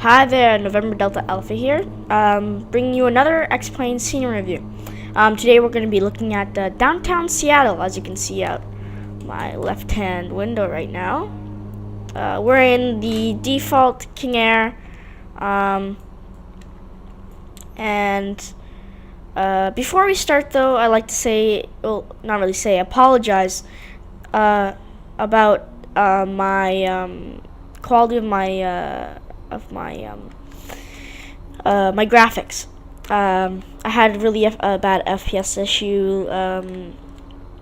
Hi there, NovemberdeltaAlpha here, bringing you another XPlane scene review. Today we're going to be looking at downtown Seattle, as you can see out my left-hand window right now. We're in the default King Air, and before we start though, I like to say, well, not really say, apologize about my quality of my my graphics. I had really a bad FPS issue.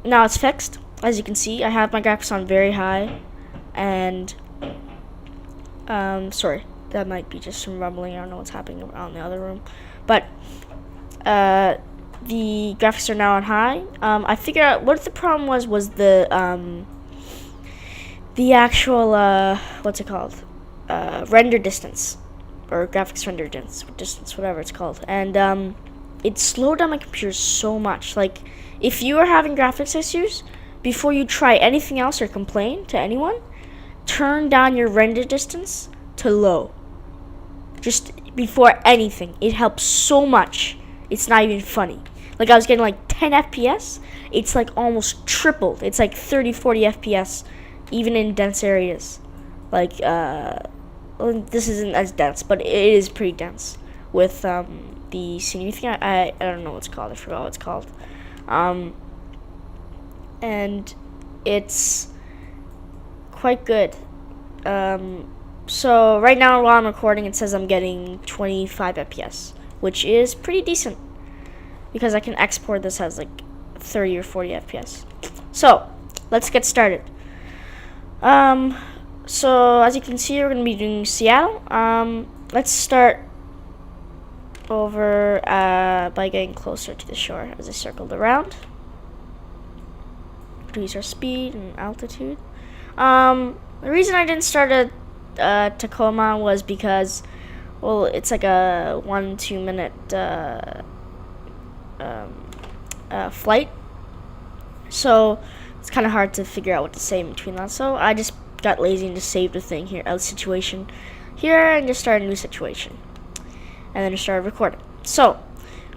Now it's fixed. As you can see, I have my graphics on very high, and sorry, that might be just some rumbling. I don't know what's happening around the other room, but the graphics are now on high. I figured out what the problem was the actual what's it called? Render distance, or graphics render distance, whatever it's called, and it slowed down my computer so much. Like, if you are having graphics issues, before you try anything else or complain to anyone, turn down your render distance to low. Just before anything, it helps so much. It's not even funny. Like, I was getting like 10 FPS. It's like almost tripled. It's like 30-40 FPS, even in dense areas. Like, well, this isn't as dense, but it is pretty dense with the scenery thing. I don't know what it's called. I forgot what it's called. And it's quite good. So right now while I'm recording, it says I'm getting 25 FPS, which is pretty decent because I can export this as like 30 or 40 FPS. So let's get started. So as you can see, we're going to be doing Seattle. Let's start over by getting closer to the shore as I circled around. Reduce our speed and altitude. The reason I didn't start at Tacoma was because, well, it's like a 1-2 minute flight. So it's kind of hard to figure out what to say in between that. So I just got lazy and just saved a thing here, a situation here, and just started a new situation, and then just started recording. So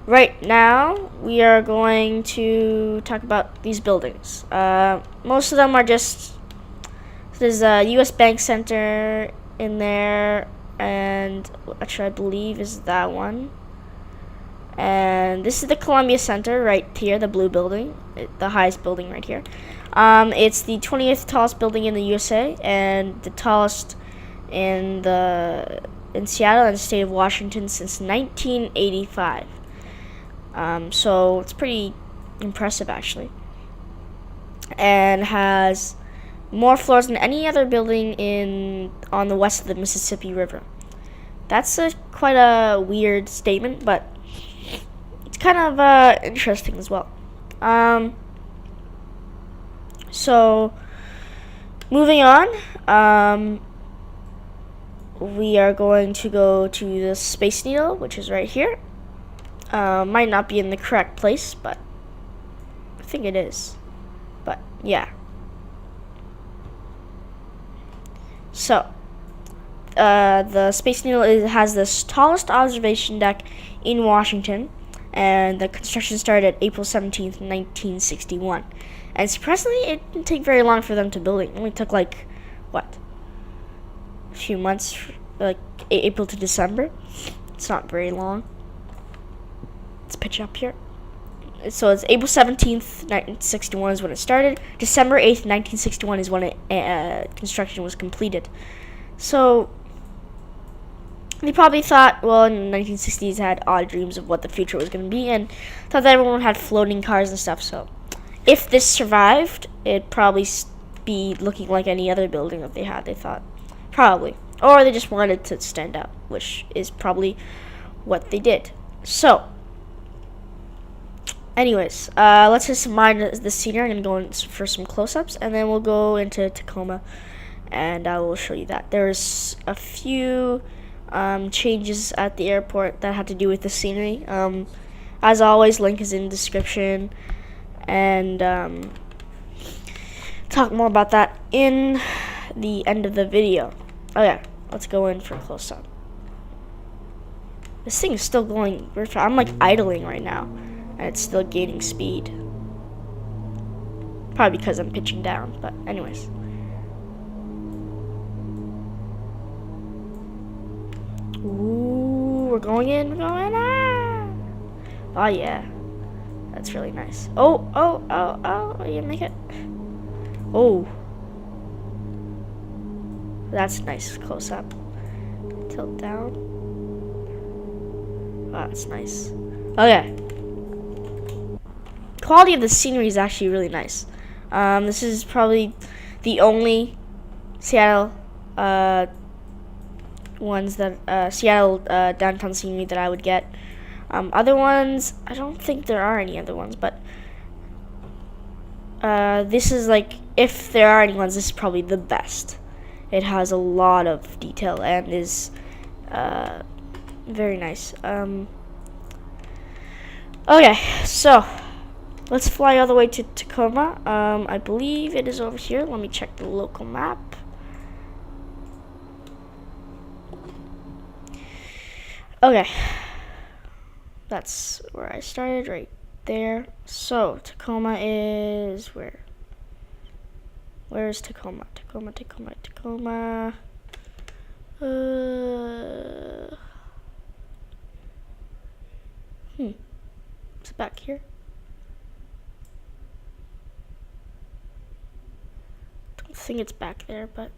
right now we are going to talk about these buildings. Most of them are just, there's a US Bank Center in there, and actually I believe is that one, and this is the Columbia Center right here, the blue building, the highest building right here. It's the 20th tallest building in the USA and the tallest in Seattle and the state of Washington since 1985. So it's pretty impressive actually, and has more floors than any other building on the west of the Mississippi River. That's quite a weird statement, but it's kind of interesting as well. So, moving on, we are going to go to the Space Needle, which is right here. Might not be in the correct place, but I think it is. But, yeah. So, the Space Needle has the tallest observation deck in Washington, and the construction started April 17th, 1961. And surprisingly, it didn't take very long for them to build it. It only took like, what, a few months, like April to December. It's not very long. Let's pitch up here. So it's April 17th, 1961 is when it started. December 8th, 1961 is when construction was completed. So they probably thought, well, in the 1960s had odd dreams of what the future was going to be, and thought that everyone had floating cars and stuff. So if this survived, it'd probably be looking like any other building that they had, they thought. Probably. Or they just wanted to stand out, which is probably what they did. So, anyways, let's just mind the scenery. I'm going to go in for some close-ups, and then we'll go into Tacoma, and I will show you that. There's a few changes at the airport that had to do with the scenery. As always, link is in the description. And talk more about that in the end of the video. Oh yeah, let's go in for a close-up. This thing is still going. I'm like idling right now, and it's still gaining speed. Probably because I'm pitching down, but anyways. Ooh, we're going in, we're going in. Oh yeah, that's really nice. Oh, you make it. Oh, that's nice close up. Tilt down. Oh, that's nice. Okay. Quality of the scenery is actually really nice. This is probably the only Seattle Seattle downtown scenery that I would get. Other ones, I don't think there are any other ones, but this is like, if there are any ones, this is probably the best. It has a lot of detail and is very nice. Okay, so let's fly all the way to Tacoma. I believe it is over here. Let me check the local map. Okay, that's where I started, right there. So Tacoma is where? Where is Tacoma? Tacoma. Is it back here? Don't think it's back there, but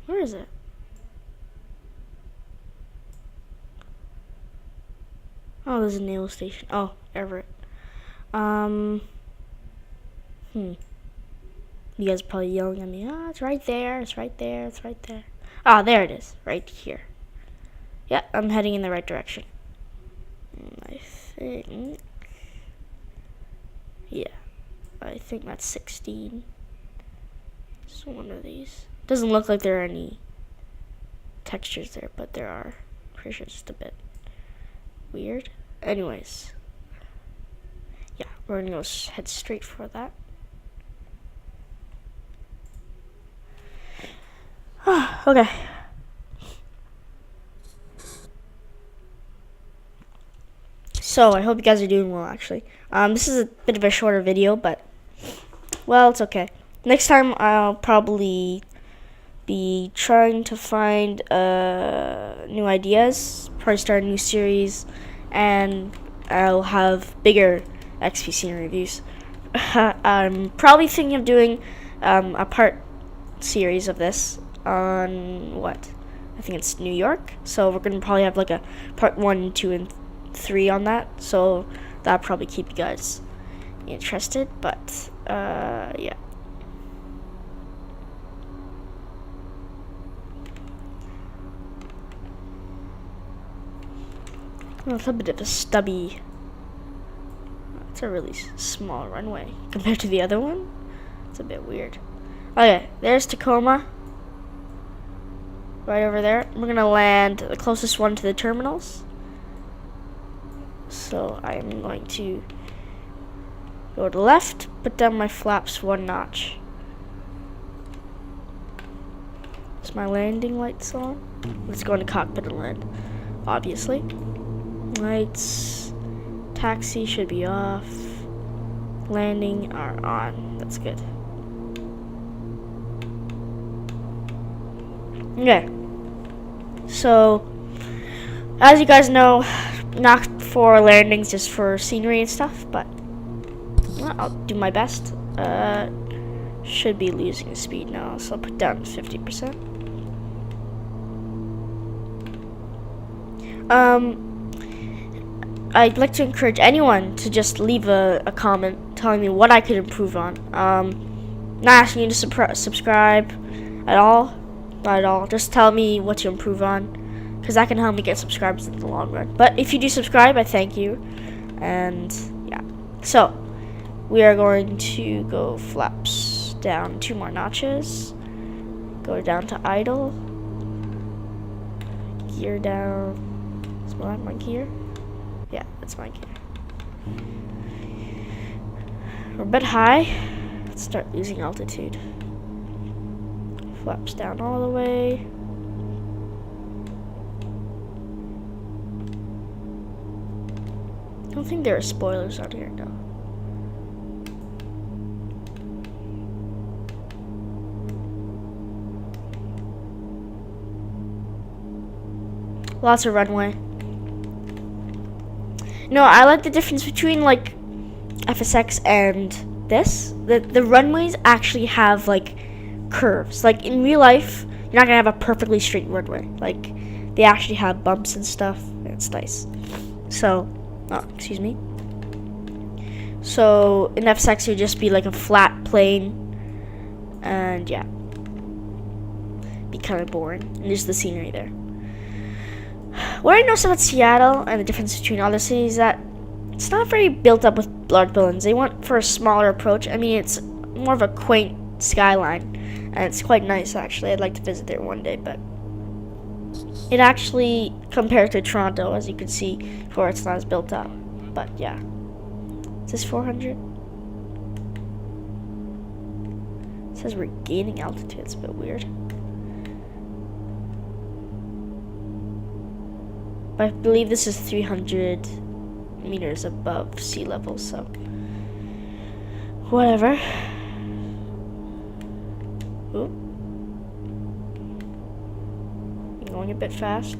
where is it? Oh, there's a naval station. Oh, Everett. You guys are probably yelling at me. Oh, it's right there. It's right there. It's right there. Ah, there it is. Right here. Yeah, I'm heading in the right direction. I think. Yeah, I think that's 16. It's one of these. Doesn't look like there are any textures there, but there are. Pretty sure it's just a bit weird. Anyways, yeah, we're gonna go head straight for that. Okay. So I hope you guys are doing well. Actually, this is a bit of a shorter video, but well, it's okay. Next time I'll probably be trying to find new ideas, probably start a new series, and I'll have bigger XP scene reviews. I'm probably thinking of doing a part series of this on what? I think it's New York. So we're gonna probably have like a part 1, 2, and 3 on that. So that'll probably keep you guys interested. But yeah. Well, it's a bit of a stubby. It's a really small runway compared to the other one. It's a bit weird. Okay, there's Tacoma. Right over there. We're gonna land the closest one to the terminals. So I'm going to go to the left, put down my flaps 1 notch. Is my landing lights on? Let's go into cockpit and land. Obviously. Lights. Taxi should be off. Landing are on. That's good. Okay. So, as you guys know, not for landings, just for scenery and stuff, but well, I'll do my best. Should be losing speed now, so I'll put down 50%. I'd like to encourage anyone to just leave a comment telling me what I could improve on. Not asking you to subscribe at all. Not at all. Just tell me what to improve on, because that can help me get subscribers in the long run. But if you do subscribe, I thank you. And yeah. So we are going to go flaps down 2 more notches. Go down to idle. Gear down. Is that my gear? Yeah, that's my gear. We're a bit high. Let's start losing altitude. Flaps down all the way. I don't think there are spoilers out here, no. Lots of runway. No, I like the difference between like FSX and this. The runways actually have like curves. Like in real life, you're not gonna have a perfectly straight runway. Like they actually have bumps and stuff, and it's nice. So, oh, excuse me. So in FSX, it would just be like a flat plane, and yeah, be kind of boring. And there's the scenery there. What I noticed about Seattle and the difference between other cities is that it's not very built up with large buildings. They went for a smaller approach. I mean, it's more of a quaint skyline, and it's quite nice actually. I'd like to visit there one day, but it actually compared to Toronto, as you can see, before it's not as built up. But yeah, is this 400? It says we're gaining altitude. It's a bit weird. I believe this is 300 meters above sea level, so whatever. Ooh. Going a bit fast.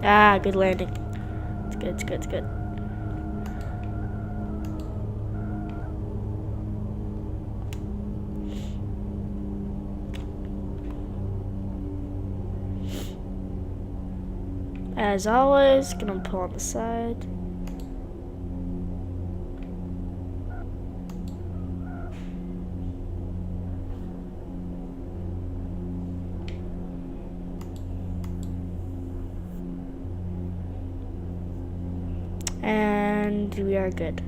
Ah, good landing. It's good, it's good, it's good. As always, gonna pull on the side. And we are good.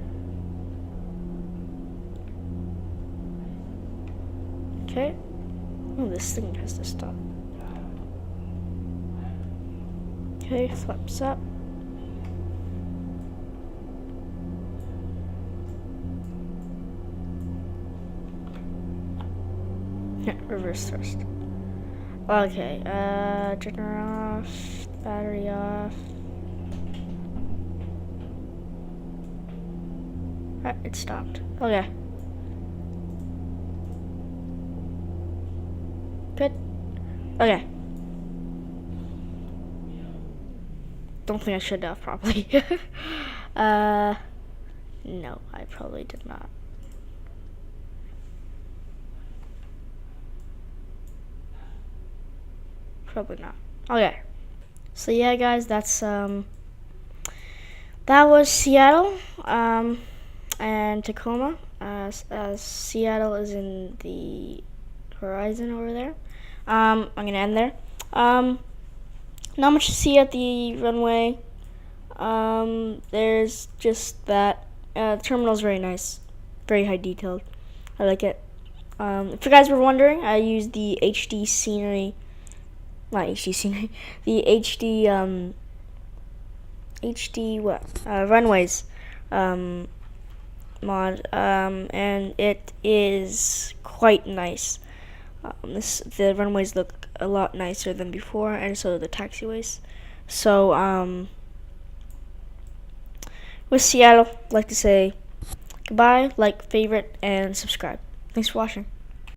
Okay. Oh, this thing has to stop. Okay, flaps up. Yeah, reverse thrust. Okay, generator off, battery off. Alright, it stopped. Okay. Good. Okay. Don't think I should have probably. No, I probably did not. Probably not. Okay. So yeah, guys, that's that was Seattle and Tacoma. Seattle is in the horizon over there. I'm gonna end there. Not much to see at the runway. There's just that. The terminal's very nice, very high detailed. I like it. If you guys were wondering, I use the HD scenery, not HD scenery, the HD runways mod, and it is quite nice. The runways look a lot nicer than before, and so the taxiways. So with Seattle, I'd like to say goodbye, like, favorite, and subscribe. Thanks for watching.